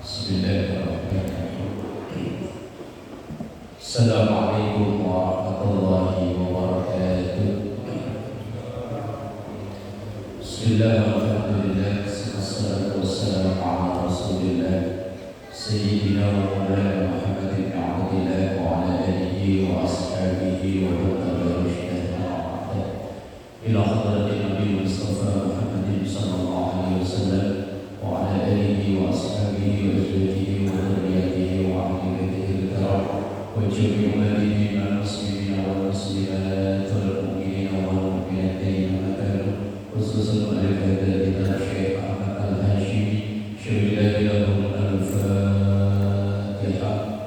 Bismillahirrahmanirrahim. Assalamualaikum warahmatullahi wabarakatuh. Bismillahirrahmanirrahim. Wassalatu wassalamu ala Rasulillah Sayyidina wa maulana Muhammad bin Abdillah wa ala alihi wa ashabihi wa man tabi'ahum bi ihsan ila hadratin Nabi Mustafa Muhammadin sallallahu alaihi wasallam wa ala alihi wa ashabihi wa azwajihi wa dhurriyyatihi wa ahli baitihi al-kiram wa jami'i ummatihi minal muslimina wal muslimat wal mu'minina wal mu'minat ayyamma kanu khususan al-fadhilah Syekh Ahmad Al-Hashimi syaikhul lahum al-Fatihah.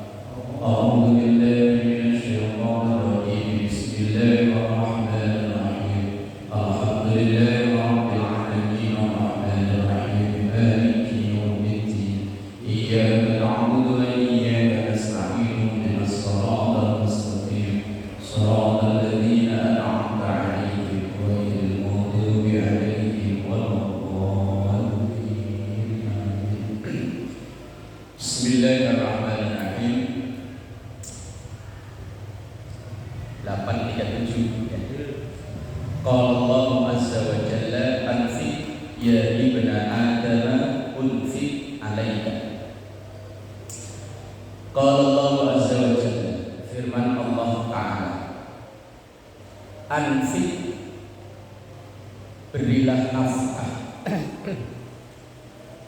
A'udzu billahi minasyaitonir rajim. Bismillahirrahmanirrahim. Alhamdulillahi rabbil alamin arrahmanir rahim maliki yaumiddin. Iyyaka na'budu wa iyyaka nasta'in ihdinas siratal mustaqim siratal ladzina an'amta 'alaihim ghairil maghdubi 'alaihim waladdallin. Bismillahirrahmanirrahim. 837 Qala Allah azza wa jalla anfiq ya ibna Adam unfiq alayka. Qala Allah azza wa jalla, firman Allah Ta'ala, anfiq, berilah nafkah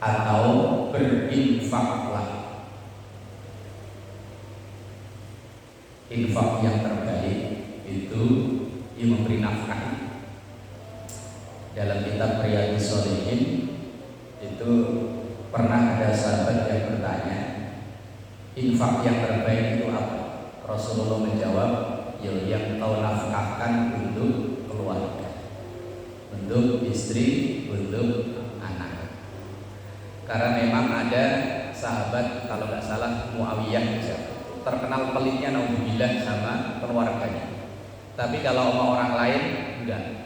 atau berinfaklah. Infak yang terbaik itu yang memberi nafkah. Dalam kitab Riyadhus Shalihin itu pernah ada sahabat yang bertanya, infak yang terbaik itu apa? Rasulullah menjawab, yang kau nafkahkan untuk keluarga, untuk istri, untuk anak. Karena memang ada sahabat, kalau nggak salah Muawiyah, terkenal pelitnya naudzubillah sama keluarganya. Tapi kalau sama orang lain enggak.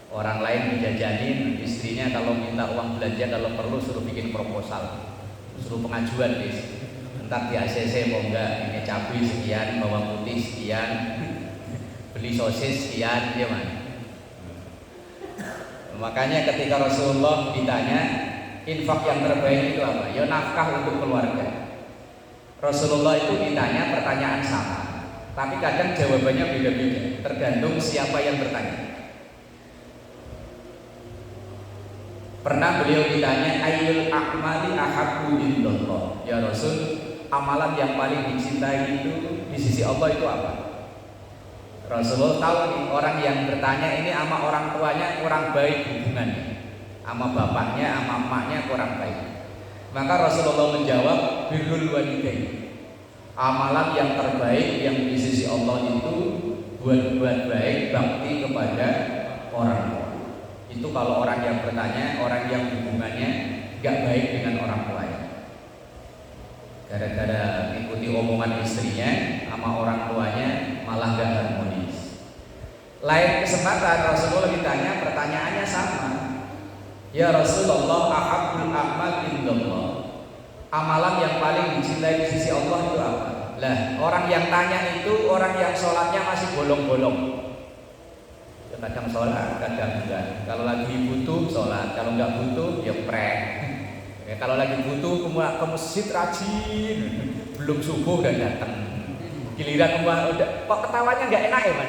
Orang lain dijajanin, istrinya kalau minta uang belanja, kalau perlu suruh bikin proposal, suruh pengajuan guys. Entar di ACC mau enggak, ini cabai sekian, bawang putih sekian, beli sosis sekian, ya man. Makanya ketika Rasulullah ditanya infak yang terbaik itu apa? Ya nafkah untuk keluarga. Rasulullah itu ditanya pertanyaan sama, tapi kadang jawabannya beda-beda, tergantung siapa yang bertanya. Pernah beliau ditanya, ayyul a'mali ahabbu illallah. Ya Rasul, amalan yang paling dicintai itu di sisi Allah itu apa? Rasulullah tahu nih, orang yang bertanya ini sama orang tuanya kurang baik hubungannya, sama bapaknya, sama emaknya kurang baik. Maka Rasulullah menjawab, birrul walidain. Amalan yang terbaik yang di sisi Allah itu buat baik, bakti kepada orang tua. Itu kalau orang yang bertanya, orang yang hubungannya gak baik dengan orang tuanya, gara-gara ikuti omongan istrinya sama orang tuanya malah gak harmonis. Lain kesempatan Rasulullah ditanya, pertanyaannya sama. Ya Rasulullah, ahabbul a'mal indallah. Amalan yang paling dicintai di sisi Allah itu apa? Lah, orang yang tanya itu orang yang sholatnya masih bolong-bolong. Ya kadang sholat, kadang enggak. Kalau lagi butuh sholat, kalau enggak butuh ya prank. Ya, kalau lagi butuh ke masjid rajin, belum subuh udah datang. Giliran udah, kok ketawanya enggak enak ya man?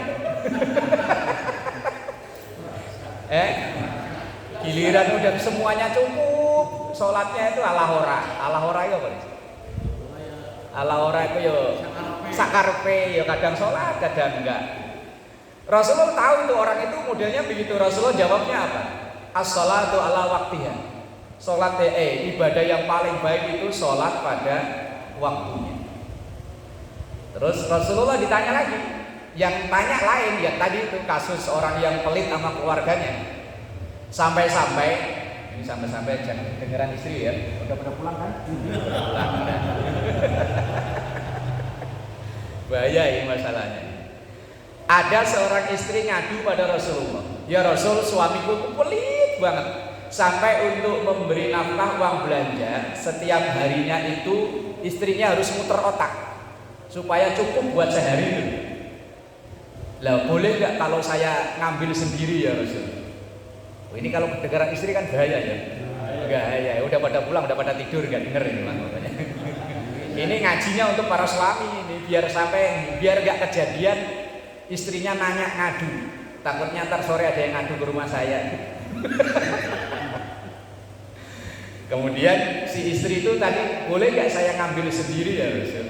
Giliran udah semuanya cukup, sholatnya itu ala hora ya apa? Ala hora itu ya sakarpe, ya kadang sholat, kadang enggak. Rasulullah tahu itu orang itu modelnya begitu. Rasulullah jawabnya apa? As-sholatu ala waktiha. Sholat ibadah yang paling baik itu sholat pada waktunya. Terus Rasulullah ditanya lagi, yang tanya lain, ya tadi itu kasus orang yang pelit sama keluarganya. Sampai-sampai jangan dengeran istri ya. Udah pada pulang kan? Pulang. Bahaya ini masalahnya. Ada seorang istri ngadu pada Rasulullah, ya Rasul, suamiku tuh pelit banget. sampai untuk memberi nafkah uang belanja setiap harinya itu istrinya harus muter otak supaya cukup buat sehari itu. Lah boleh nggak kalau saya ngambil sendiri ya Rasul? Ini kalau kedengaran istri kan bahaya ya. Bahaya. Udah pada pulang, udah pada tidur, nggak denger ini makanya. Ini ngajinya untuk para suami ini biar nggak kejadian istrinya nanya ngadu. Takutnya ntar sore ada yang ngadu ke rumah saya. Kemudian si istri itu tadi, boleh nggak saya ngambil sendiri ya Rasul?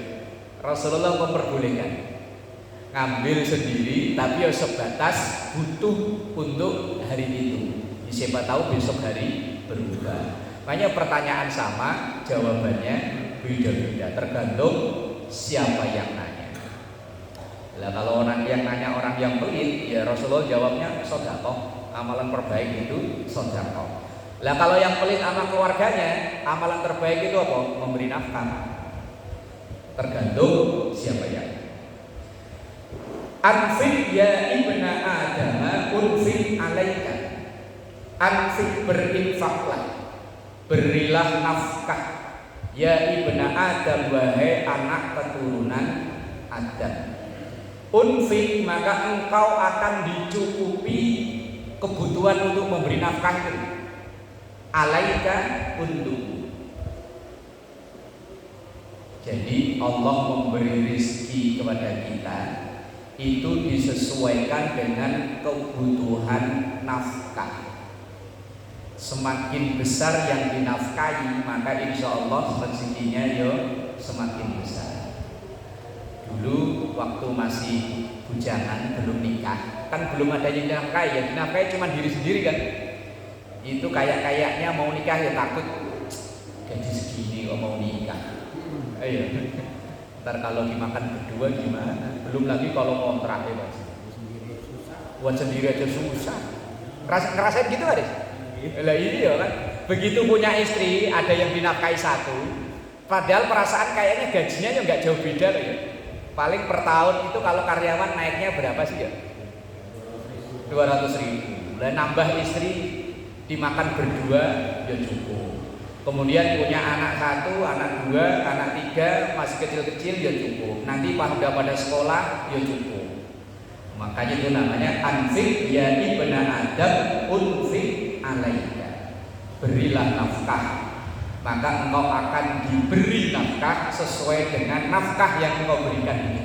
Rasulullah memperbolehkan ngambil sendiri, tapi ya sebatas butuh untuk hari itu. Siapa tahu besok hari berubah. Makanya pertanyaan sama, jawabannya beda-beda, tergantung siapa yang nanya. Lah kalau orang yang nanya orang yang pelit, ya Rasulullah jawabnya sedekah. Amalan terbaik itu sedekah. Lah kalau yang pelit sama keluarganya, amalan terbaik itu apa? Memberi nafkah. Tergantung siapa yang. Anfik ya ibna Adam, unfik alaika. Anfik berinfaklah, berilah nafkah ya ibna Adam, wahai anak keturunan Adam. Unfik, maka engkau akan dicukupi kebutuhan untuk memberi nafkah itu. Alaika, untuk. Jadi Allah memberi rezeki kepada kita itu disesuaikan dengan kebutuhan nafkah. Semakin besar yang dinafkahi, maka insya Allah rezekinya ya semakin besar. Dulu waktu masih bujangan, belum nikah, kan belum ada yang dinafkahi, ya dinafkahi cuma diri sendiri kan. Itu kayaknya mau nikah ya takut gaji segini kok mau nikah. Ayo, ntar kalau dimakan berdua gimana? Belum lagi kalau kontrak ya Mas. Buat sendiri aja susah. Ngerasain gitu Aris? Lah iya kan, begitu punya istri ada yang dinafkahi satu, padahal perasaan kayaknya gajinya ya nggak jauh beda loh ya. Paling per tahun itu kalau karyawan naiknya berapa sih ya? 200.000. Lah nambah istri dimakan berdua ya cukup. Kemudian punya anak satu, anak dua, anak tiga masih kecil-kecil ya cukup. Nanti pas udah pada sekolah ya cukup. Makanya itu namanya anfik ya ibna Adam, unfik alaika, berilah nafkah, maka engkau akan diberi nafkah sesuai dengan nafkah yang engkau berikan itu.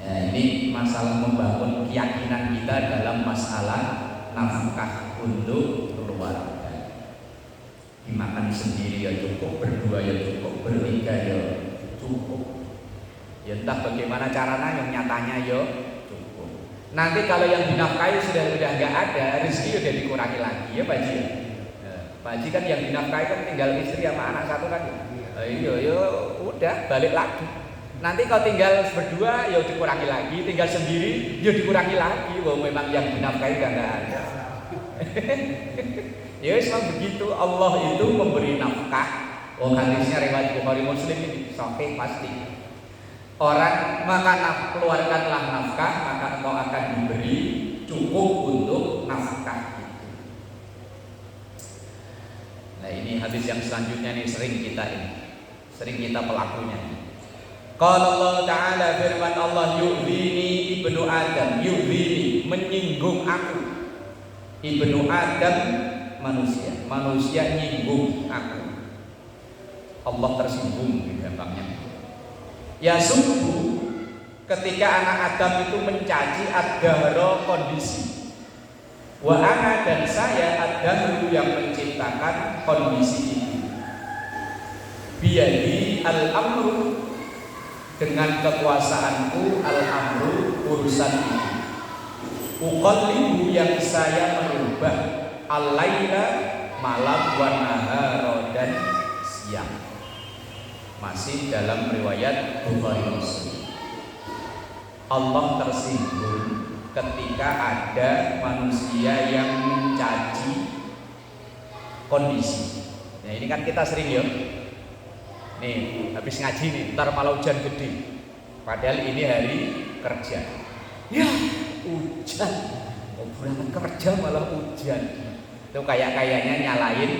Ya, ini masalah membangun keyakinan kita dalam masalah nafkah untuk keluarga. Dimakan sendiri ya cukup, berdua ya cukup, bertiga ya cukup. Ya entah bagaimana caranya, yang nyatanya yo cukup. Nanti kalau yang dinafkahi sudah nggak ada, rezeki udah dikurangi lagi ya Pak Haji. Pak Haji kan yang dinafkahi kan tinggal istri sama anak satu kan. Iya yo udah balik lagi. Nanti kalau tinggal berdua ya dikurangi lagi, tinggal sendiri ya dikurangi lagi. Wah memang yang dinafkahi nggak ada. Ya memang begitu, Allah itu memberi nafkah. Oh hadisnya riwayat Bukhari Muslim ini sahih pasti. Orang maka keluarkanlah nafkah, maka engkau akan diberi cukup untuk nafkah itu. Nah ini hadis yang selanjutnya nih sering kita pelakunya. Qala Allah Ta'ala, firman Allah, yu'dhini ibnu Adam, yu'dhini menyinggung aku, ibnu Adam manusia nyinggung aku. Allah tersinggung gitu gampangnya. Ya sungguh ketika anak Adam itu mencaci ad-dahra kondisi, wa ana dan saya ad-dahru yang menciptakan kondisi ini. Biyadi al-amru, dengan kekuasaanku, al-amru urusan ini. Uqallibu, yang saya merubah, al-laila malam, wa nahara dan siang. Masih dalam riwayat Bukhari Muslim. Allah tersinggung ketika ada manusia yang mencaci kondisi. Nah ini kan kita sering ya. Nih habis ngaji nih, ntar malah hujan gede. Padahal ini hari kerja. Ya, hujan. Oh, berangkat kerja malah hujan. Itu kayaknya nyalain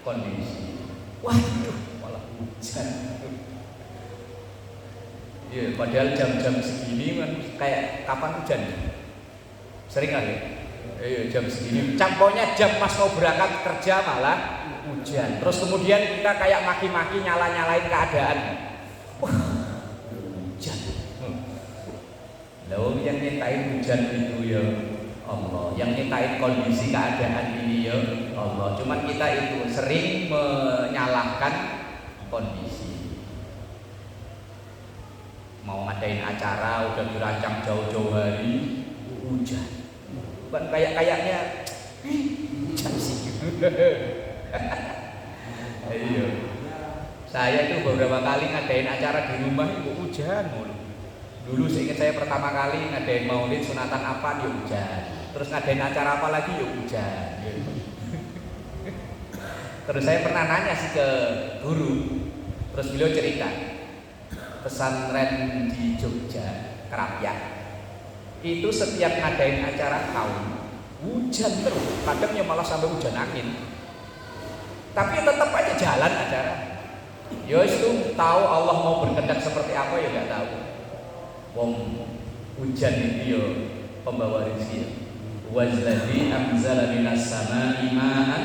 kondisi. Waduh, malah hujan. Ya, padahal jam-jam segini kan kayak kapan hujan? Sering kali. Jam segini. Contohnya jam pas mau berangkat kerja malah hujan. Terus kemudian kita kayak maki-maki nyalain keadaan. Wah, hujan. Lalu yang nyetain hujan itu ya Allah, yang nyetain kondisi keadaan ini ya Allah. Cuman kita itu sering menyalahkan kondisi. Mau ngadain acara udah dirancang jauh-jauh hari, hujan. Bukan kayaknya hujan sih. Iya. Saya tuh beberapa kali ngadain acara di rumah itu hujan mulu. Dulu seingat saya pertama kali ngadain maulid sunatan apa ya hujan. Terus ngadain acara apa lagi ya hujan. Terus saya pernah nanya sih ke guru. Terus beliau cerita pesantren di Jogja, Kerapiak. Itu setiap ngadain acara tahun hujan terus. Kadang ya malah sampai hujan angin. Tapi tetap aja jalan acara. Ya itu tahu Allah mau berkehendak seperti apa ya nggak tahu. Wong hujan itu ya pembawa rezeki. Wazladzi anzala minas samaa'i ma'an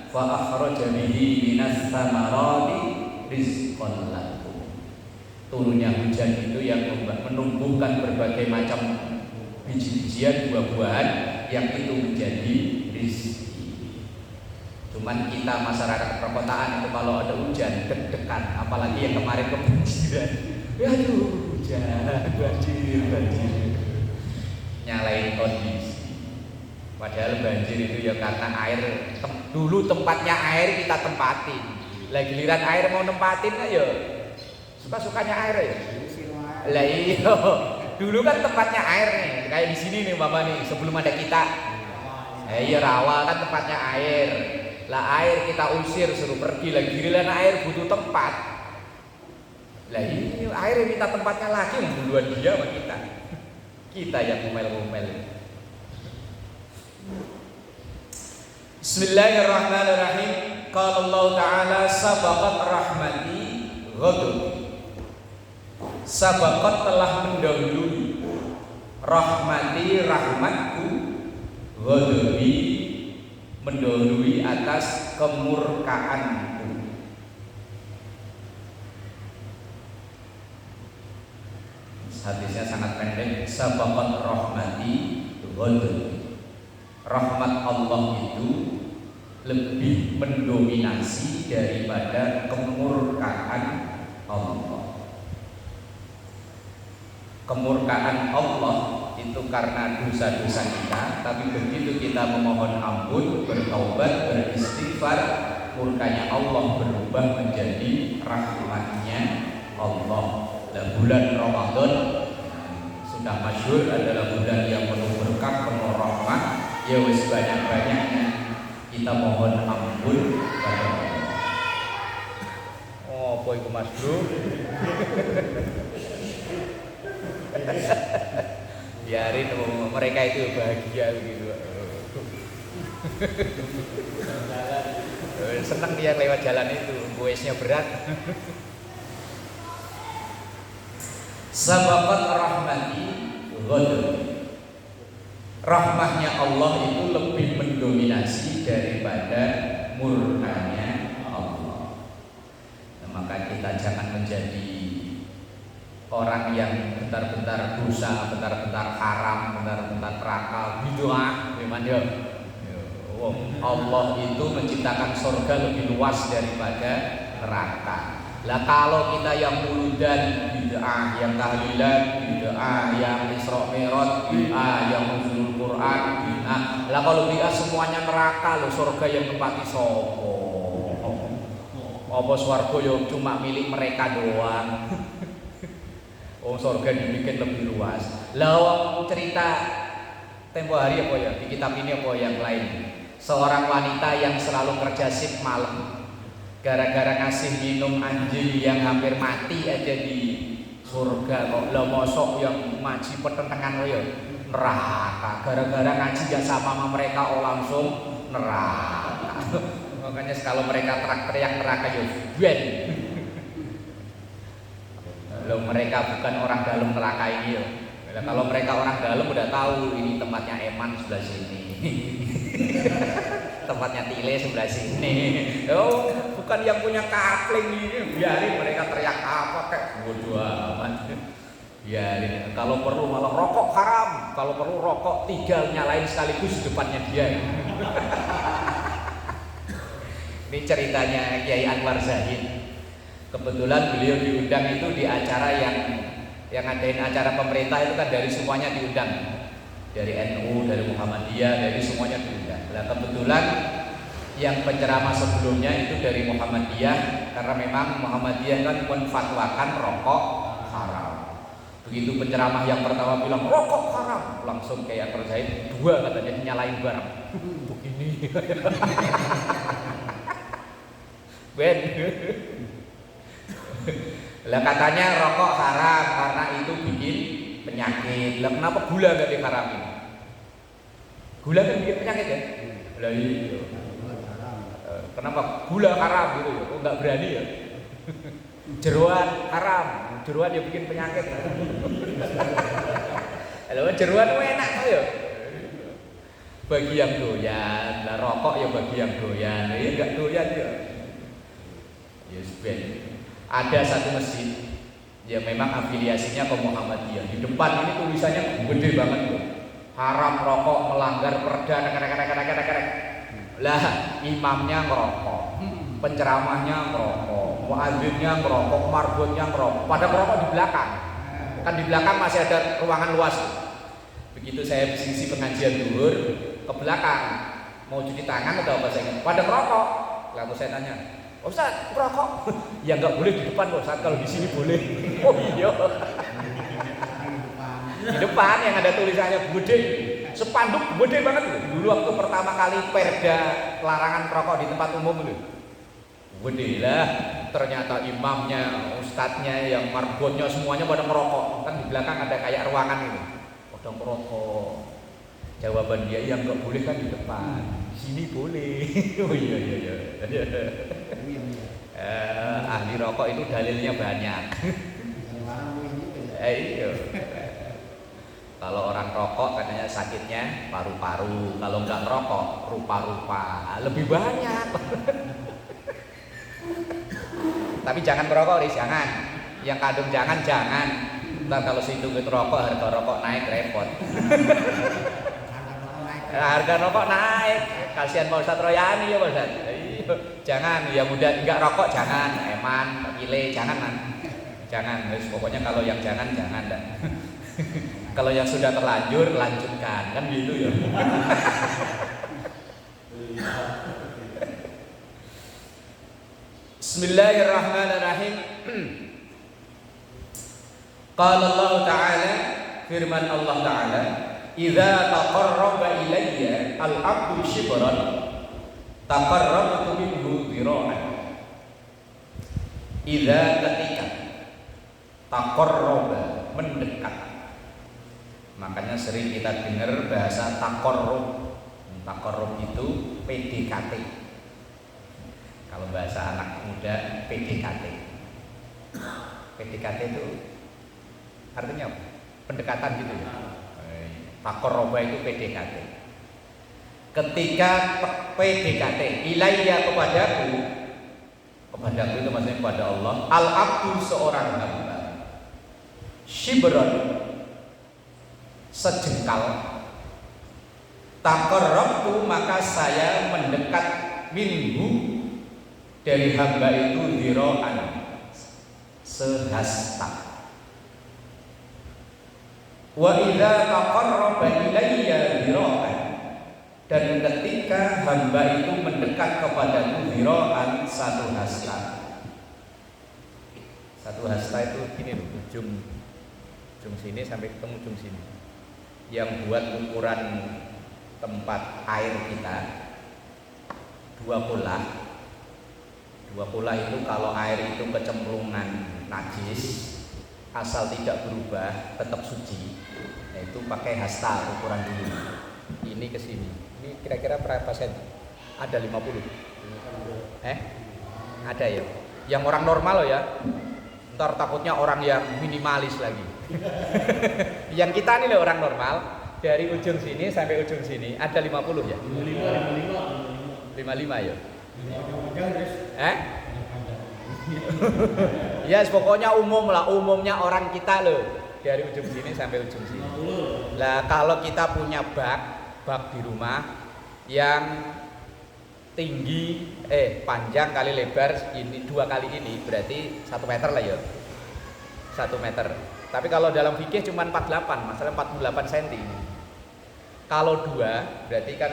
fa akhraja bihi minas thamarati rizqan lakum. Turunnya hujan itu yang menumbuhkan berbagai macam biji-bijian, buah-buahan yang itu menjadi rezeki. Cuman kita masyarakat perkotaan itu kalau ada hujan deg-degan, apalagi yang kemarin kebanjiran. Aduh, hujan, banjir. Nyalain kondisi. Padahal banjir itu ya karena air dulu tempatnya air kita tempatin. Lah giliran air mau nempatin aja suka-sukanya air ya. Lah iya. Dulu kan tempatnya air nih, kayak di sini nih Bapak nih, sebelum ada kita. Iya rawa kan tempatnya air. Lah air kita usir suruh pergi lagi, giliran air butuh tempat. Lah ini air minta tempatnya lagi, duluan dia sama kita. Kita yang ngomel-ngomel. Bismillahirrahmanirrahim. Qala Allah Ta'ala sabaqat rahmati ghadabi. Sabaqat telah mendahului rahmati rahmatku ghadabi mendahului atas kemurkaanku. Hadisnya sangat pendek. Sabaqat rahmati ghadabi. Rahmat Allah itu lebih mendominasi daripada kemurkaan Allah. Kemurkaan Allah itu karena dosa-dosa kita, tapi begitu kita memohon ampun, bertaubat, beristighfar, murkanya Allah berubah menjadi rahmatnya Allah. Dan bulan Ramadan sudah masyhur adalah bulan yang penuh berkah, penuh rahmat. Ya wis banyak-banyaknya kita mohon ampun pada Allah. Oh, apa iku Mas Bro? Biarin mereka itu bahagia begitu. Senang dia lewat jalan itu, goesnya berat. Sabaqat rahmati ghadabi. Rahmahnya Allah itu lebih mendominasi daripada murkanya Allah. Nah, maka kita jangan menjadi orang yang bentar-bentar dosa, bentar-bentar haram, bentar-bentar nakal, bid'ah, gimana ya? Allah itu menciptakan surga lebih luas daripada neraka. Lah kalau kita yang muludan bid'ah, yang tahlilan bid'ah, yang Isra Mi'raj bid'ah, yang nuzul Quran bid'ah. Lah kalau bid'ah semuanya neraka, lo surga yang tempati sopo. Apa swarga yo cuma milik mereka doang. Oh surga dibikin lebih luas. Lah cerita tempo hari apa ya di kitab ini apa yang lain? Seorang wanita yang selalu kerja shift malam. Gara-gara ngasih minum anjing yang hampir mati aja di surga kok. Lah mosok yang maji pertentangan ya neraka. Gara-gara ngaji gak sama mereka langsung neraka. Makanya kalau mereka teriak neraka ya ben. Kalau mereka bukan orang dalam neraka ini ya. Kalau mereka orang dalam udah tahu ini tempatnya Eman sebelah sini. Tempatnya Tile sebelah sini. Oh, bukan yang punya kapling ini. Biarin mereka teriak apa kayak bodoh amat. Biarin. Kalau perlu malah rokok haram. Kalau perlu rokok 3 nyalain sekaligus di depannya dia. Ini ceritanya Kiai Anwar Zahid. Kebetulan beliau diundang itu di acara yang ngadain acara pemerintah itu kan dari semuanya diundang, dari NU, dari Muhammadiyah, dari semuanya diundang. Nah kebetulan yang penceramah sebelumnya itu dari Muhammadiyah, karena memang Muhammadiyah kan menfatwakan rokok haram. Begitu penceramah yang pertama bilang rokok haram, langsung kayak terjahit 2 katanya nyalain barang. Begini. Ben. Lah katanya rokok haram karena itu bikin penyakit. Lah kenapa gula gak diharamin? Gula kan bikin penyakit ya? Lah iya. Kenapa gula haram gitu ya? Kok nggak berani ya? Jeruan haram, jeruan ya bikin penyakit. Kalau jeruan itu enak tuh ya. Bagi yang doyan, lah rokok ya bagi yang doyan. Ya enggak doyan ya. Yes, ben. Ada satu masjid yang memang afiliasinya ke Muhammadiyah. Di depan ini tulisannya gede banget tuh. Haram rokok, melanggar perda, kerek. Lah, imamnya ngerokok, penceramahnya ngerokok, muadzinnya ngerokok, marbotnya ngerokok. Pada ngerokok di belakang. Kan di belakang masih ada ruangan luas. Begitu saya sisi pengajian zuhur ke belakang, mau cuci tangan atau apa saya? Pada ngerokok. Lalu saya tanya, Ustaz, rokok? Ya nggak boleh di depan Ustaz, kalau di sini boleh. Oh iya. Di depan yang ada tulisannya gede, spanduk gede banget. Dulu waktu pertama kali perda larangan rokok di tempat umum itu, gede lah. Ternyata imamnya, ustadznya, yang marbotnya semuanya pada merokok. Kan di belakang ada kayak ruangan itu, pada merokok. Jawaban dia yang nggak boleh kan di depan, di sini boleh. Oh iya. Ahli rokok itu dalilnya banyak. Iya. Kalau orang rokok katanya sakitnya paru-paru, kalau nggak ngerokok rupa-rupa, lebih banyak. Tapi jangan merokok, jangan. Yang kandung jangan. Ntar kalau situ rokok, harga rokok naik repot. Harga rokok naik, kasihan Pak Ustadz Royani ya Pak Ustadz. Jangan, ya mudah enggak rokok jangan, Eman, Ile jangan. Pokoknya kalau yang jangan dah. Kalau yang sudah terlanjur lanjutkan, kan gitu ya. Bismillahirrahmanirrahim. Qala Allah Ta'ala, firman Allah Ta'ala, idza taqarraba ilayya al-'abdu shibran taqarrabtu minhu dhira'an. Idza ketika taqarraba mendekat. Makanya sering kita dengar bahasa taqarrub. Taqarrub itu PDKT. Kalau bahasa anak muda PDKT. PDKT itu artinya apa? Pendekatan gitu ya. Taqarraba itu PDKT. Ketika PDKT ilayya kepadaku itu maksudnya kepada Allah, al-abdu seorang hamba, shibran sejengkal, taqarrabtu maka saya mendekat minhu dari hamba itu dhira'an sehasta. Wa idza taqarraba ilayya dhira'an, dan ketika hamba itu mendekat kepadaku dhira'an satu hasta. Satu hasta itu gini loh, ujung sini sampai ketemu ujung sini. Yang buat ukuran tempat air kita 2 pola. 2 pola itu kalau air itu kecemplungan najis asal tidak berubah tetap suci, yaitu pakai hasta ukuran dulu. Ini ke sini. Ini kira-kira berapa senti? Ada 50. Ada ya. Yang orang normal loh ya. Ntar takutnya orang yang minimalis lagi. Yang kita ini loh orang normal, dari ujung sini sampai ujung sini ada 50 ya? 55 ya? Ya pokoknya umum lah, umumnya orang kita loh dari ujung sini sampai ujung sini. Lah kalau kita punya bak di rumah yang tinggi panjang kali lebar ini 2 kali ini berarti 1 meter lah ya. 1 meter. Tapi kalau dalam fikih cuma 48, masalah 48 cm ini. Kalau 2 berarti kan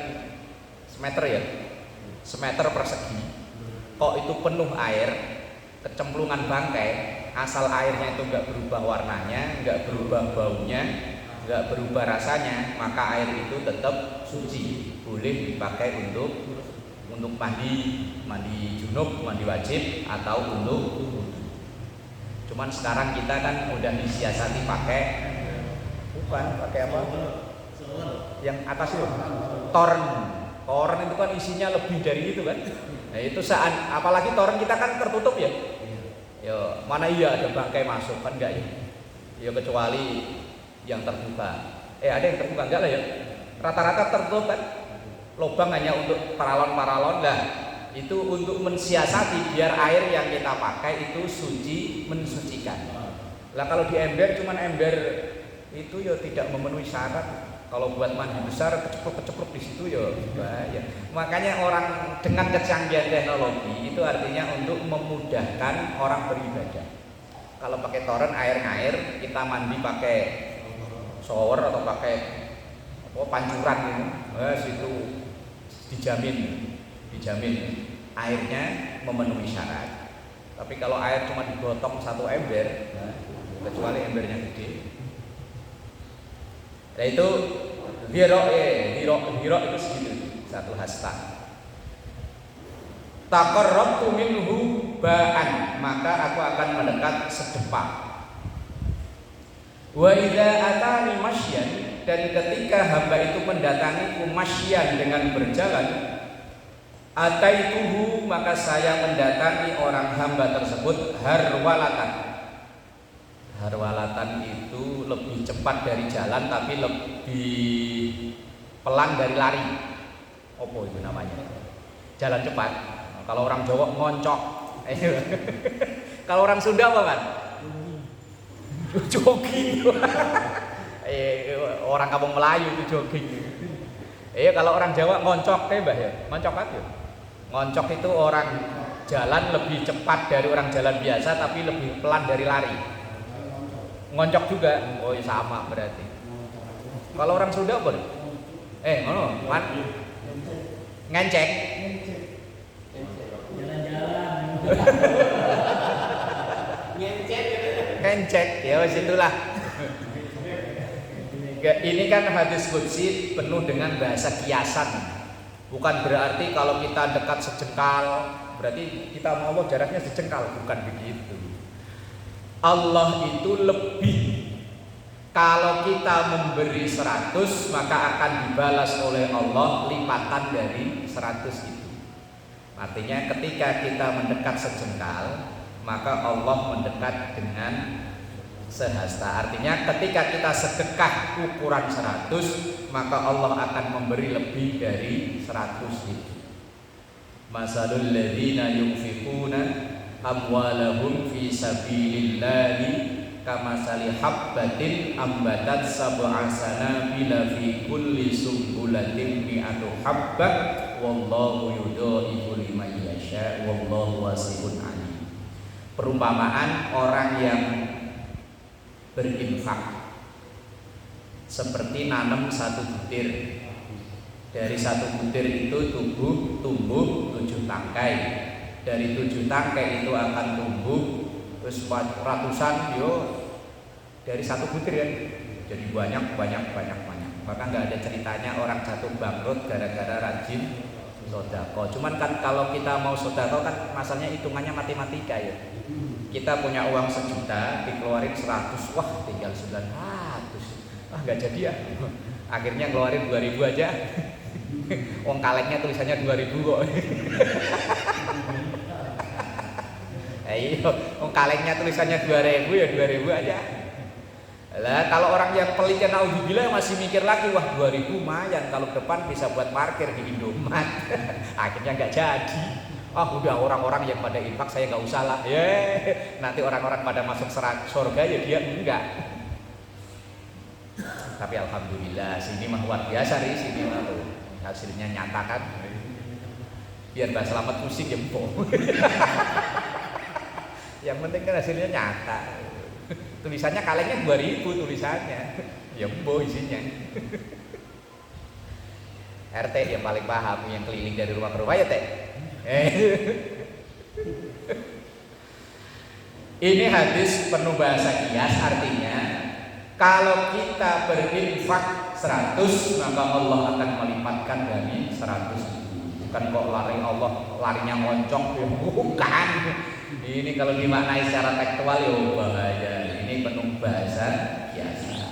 semeter ya. Semeter persegi. Kok itu penuh air, kecemplungan bangkai, asal airnya itu enggak berubah warnanya, enggak berubah baunya, enggak berubah rasanya, maka air itu tetap suci, boleh dipakai untuk mandi junub, mandi wajib atau untuk wudu. Cuman sekarang kita kan udah disiasati pakai apa? Yang atas itu toren. Toren itu kan isinya lebih dari itu kan. Nah itu apalagi toren kita kan tertutup ya. Ya mana iya ada bangkai masuk kan enggak ya? Ya kecuali yang terbuka. Ada yang terbuka enggak lah ya? Rata-rata tertutup kan. Lubang hanya untuk paralon lah. Itu untuk mensiasati biar air yang kita pakai itu suci, mensucikan. Lah kalau di ember cuman ember itu ya tidak memenuhi syarat. Kalau buat mandi besar kecepruk di situ ya bahaya. Makanya orang dengan kecanggihan teknologi itu artinya untuk memudahkan orang beribadah. Kalau pakai toren air ngair, kita mandi pakai shower atau pakai pancuran gitu. Situ dijamin airnya memenuhi syarat. Tapi kalau air cuma digotong 1 ember, kecuali embernya gede. Nah itu hirok itu segitu, 1 hasta. Taqarrabtu minhu ba'an, maka aku akan mendekat sedepak. Wa idza atani masyan, dan ketika hamba itu mendatangiku masyan dengan berjalan, ataituhu, maka saya mendatangi orang hamba tersebut harwalatan. Harwalatan itu lebih cepat dari jalan tapi lebih pelan dari lari. Apa itu namanya? Jalan cepat. Nah, kalau orang Jawa ngoncok. Kalau orang Sunda apa kan? Jogging. Orang kampung Melayu itu jogging. Kalau orang Jawa ngoncok Mbah ya. Ngoncok aja. Ngoncok itu orang jalan lebih cepat dari orang jalan biasa tapi lebih pelan dari lari. Ngoncok juga, sama berarti. Kalau orang Sunda apa? Ngono, man. Ngencek. Jalan-jalan. Ngencek, ya wis itulah. Ini kan hadis qudsi penuh dengan bahasa kiasan. Bukan berarti kalau kita dekat sejengkal, berarti kita mau Allah jaraknya sejengkal, bukan begitu. Allah itu lebih. Kalau kita memberi 100, maka akan dibalas oleh Allah lipatan dari 100 itu. Artinya ketika kita mendekat sejengkal, maka Allah mendekat dengan sehasta. Artinya ketika kita sedekah ukuran 100, maka Allah akan memberi lebih dari 100 itu. Masalul ladzina yunfiquna amwalahum fi sabilillahi kamasali habbatin ambatat sab'a sanabila fi kulli sumbulatin mi'atu habbah wallahu yudhaifu liman yasha wallahu wasi'un alim. Perumpamaan orang yang berinfak seperti nanam 1 butir. Dari 1 butir itu tumbuh 7 tangkai. Dari 7 tangkai itu akan tumbuh terus ratusan dari 1 butir ya. Jadi banyak. Maka nggak ada ceritanya orang jatuh bangkrut gara-gara rajin sodako. Cuman kan kalau kita mau sodako kan masalahnya hitungannya matematika ya. Kita punya uang 1 juta, dikeluarin 100, wah tinggal 900. Wah nggak jadi ya. Akhirnya ngeluarin 2000 aja. Uang kalengnya tulisannya 2000 kok. Iya, uang kalengnya tulisannya 2000 ya 2000 aja. Lah kalau orang yang pelit ya naudzubillah masih mikir lagi, wah 2000 lumayan kalau depan bisa buat parkir di Indomaret. Akhirnya nggak jadi. Udah orang-orang yang pada infak saya nggak usah lah. Nanti orang-orang pada masuk surga ya dia enggak. Tapi alhamdulillah sini mah luar biasa nih, sini mah tuh hasilnya nyata kan. Biar Mbak Selamat pusing ya empok. Yang penting kan hasilnya nyata. Tulisannya kalengnya 2000 tulisannya. Ya embo isinya. RT yang paling paham, yang keliling dari rumah ke rumah ya teh. Ini hadis penuh bahasa kias, artinya kalau kita berinfak 100 maka Allah akan melipatkan dari 100. Bukan kok lari Allah larinya ngoncong, bukan. Ini kalau dimaknai secara tekstual ya bahaya. Ini penuh bahasa kias.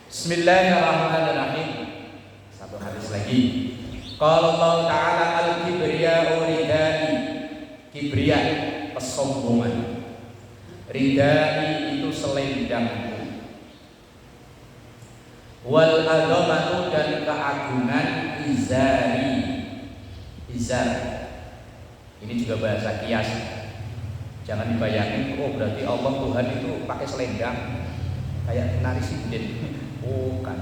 Bismillahirrahmanirrahim. Satu hadis lagi. Qala Allah Ta'ala al-kibriya'u ridai. Kibriya kesombongan. Ridai itu selendangku. Wal azamatu dan keagungan izari. Izar. Ini juga bahasa kias. Jangan dibayangin, oh berarti Allah Tuhan itu pakai selendang kayak penari sinden. Bukan.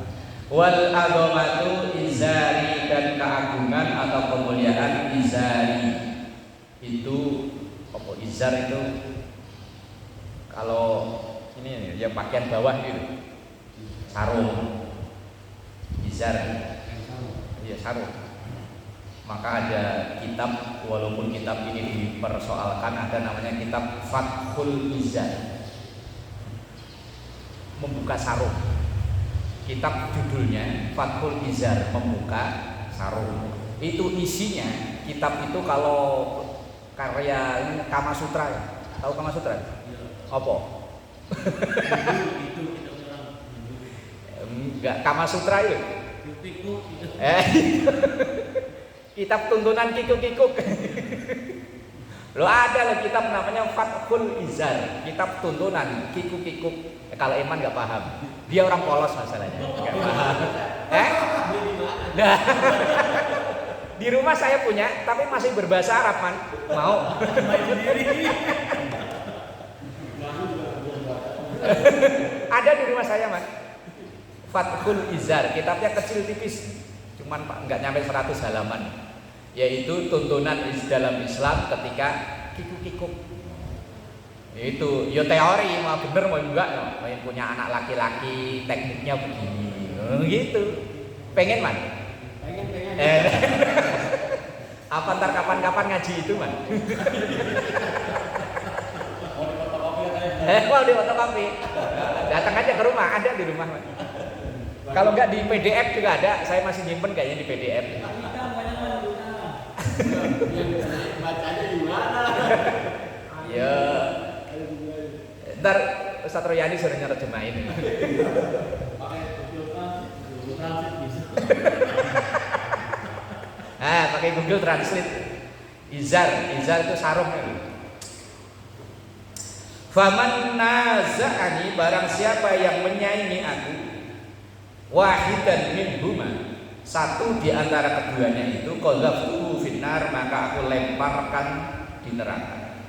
Wal azamatu izari, dan keagungan atau kemuliaan izari. Itu apa izar itu? Kalau ini yang pakaian bawah gitu. Sarung. Izar. Iya, sarung. Maka ada kitab, walaupun kitab ini dipersoalkan, ada namanya kitab Fathul Izar, membuka sarung. Kitab judulnya Fathul Izar, membuka sarung. Itu isinya, kitab itu kalau karya Kama Sutra ya? Tahu Kama Sutra? Apa? Enggak, Kama Sutra itu. Kitab tuntunan kikuk-kikuk. Lo ada loh kitab namanya Fathul Izar, kitab tuntunan kikuk-kikuk. Kalau Iman nggak paham, dia orang polos masalahnya. Nggak paham. Nah, di rumah saya punya, tapi masih berbahasa Arab man. Mau? Ada di rumah saya man. Fathul Izar, kitabnya kecil tipis, cuman nggak nyampe 100 halaman. Yaitu tuntunan dalam Islam ketika kikuk-kikuk. Itu yo teori, mau bener mau enggak no. Mau punya anak laki-laki tekniknya begini. Gitu. Pengen man? Pengen. Apa ntar kapan-kapan ngaji itu man? Mau di fotokopi. Datang aja ke rumah, ada di rumah man. Kalau enggak di PDF juga ada, saya masih nyimpen kayaknya di PDF. Bacanya gimana? Ya. Ntar Ustaz Royani suruh nerjemahin. Pakai Google Translate. Izar itu sarung. Faman naza'ani, barang siapa yang menyaingi aku, wahidan minhuma, satu di antara keduanya itu, qadzaftuhu finnar, maka aku lemparkan di neraka.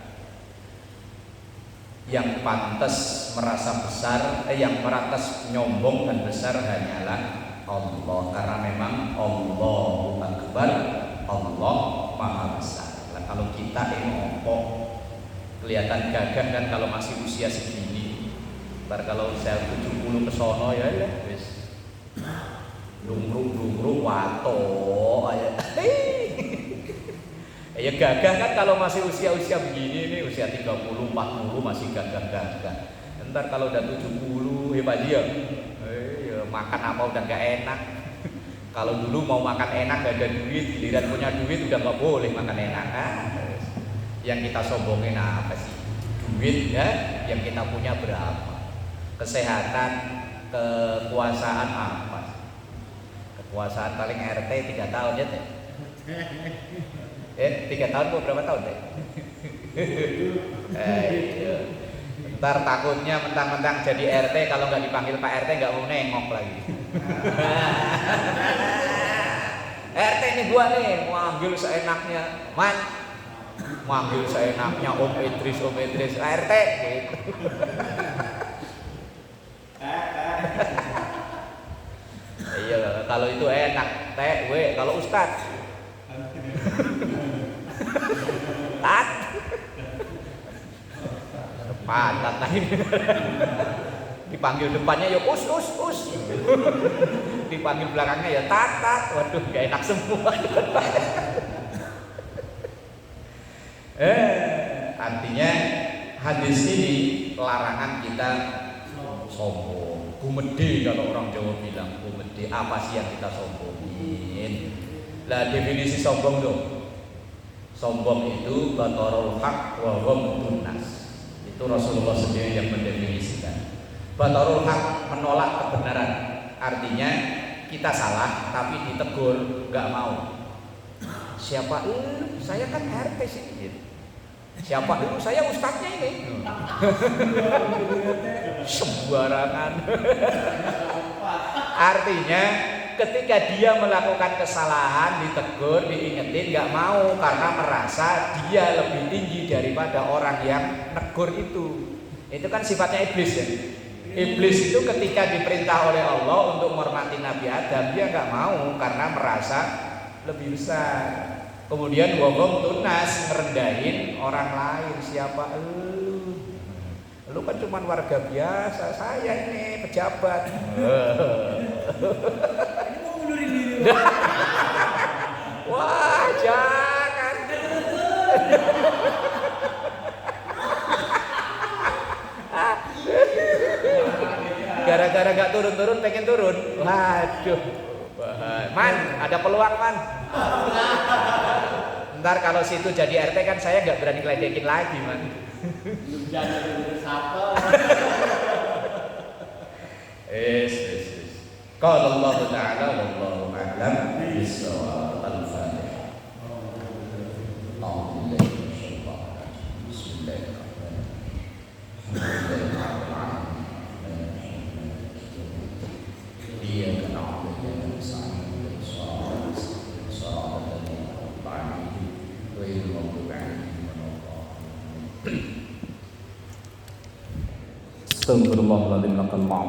Yang pantas merasa besar, yang pantas nyombong dan besar hanyalah Allah, karena memang Allahu Akbar, Allah Maha Besar. Nah, kalau kita ini ompong, kelihatan gagah kan kalau masih usia segini. Bar kalau usia 70 ke sono ya wis lungruk wato aja. Ya gagah kan kalau masih usia-usia begini nih, usia 30, 40 masih gagah-gagah. Ntar kalau udah 70 hebat dia. Ya, makan apa udah gak enak. Kalau dulu mau makan enak gak ada duit, giliran punya duit udah nggak boleh makan enak. Yang kita sombongin apa sih? Duit ya, yang kita punya berapa? Kesehatan, kekuasaan apa? Kekuasaan paling RT 3 tahun ya teh. 3 tahun berapa tahun teh? Iya. Ntar takutnya mentang-mentang jadi RT kalau nggak dipanggil Pak RT nggak mau nengok lagi. RT ini gua nih mau ambil seenaknya, man, mau ambil seenaknya Om Idris, RT gitu. Iya, kalau itu enak, kalau Ustad, tat, pantat lagi. Dipanggil depannya ya us. Dipanggil belakangnya ya tat. Waduh, gak enak semua. Artinya hadis ini larangan kita sombong. Gumede kalau orang Jawa bilang gumede. Apa sih yang kita sombongin? Lah definisi sombong dong. Sombong itu batarul haq wa ghamdun nas. Itu Rasulullah sendiri yang mendefinisikan. Batarul haq, menolak kebenaran. Artinya kita salah tapi ditegur, nggak mau. Siapa saya kan RT sih gitu. Siapa saya ustadznya ini. Sembarangan. Artinya ketika dia melakukan kesalahan ditegur, diingetin, nggak mau karena merasa dia lebih tinggi daripada orang yang negur itu. Itu kan sifatnya iblis ya. Iblis itu ketika diperintah oleh Allah untuk menghormati Nabi Adam, dia nggak mau karena merasa lebih besar. Kemudian wogom tunas, merendahin orang lain. Siapa lu kan cuma warga biasa, saya ini pejabat. Ini mau mundurin diri. Wah, jangan. Gara-gara gak turun-turun pengen turun. Waduh. Man, ada peluang man. Ntar kalau situ jadi RT kan saya gak berani ngeledekin lagi man. Jadi siapa? Qala Allah Ta'ala wallahu a'lam bissawab. Al-Fatihah. Astagfirullahaladzim, lakal ma'am.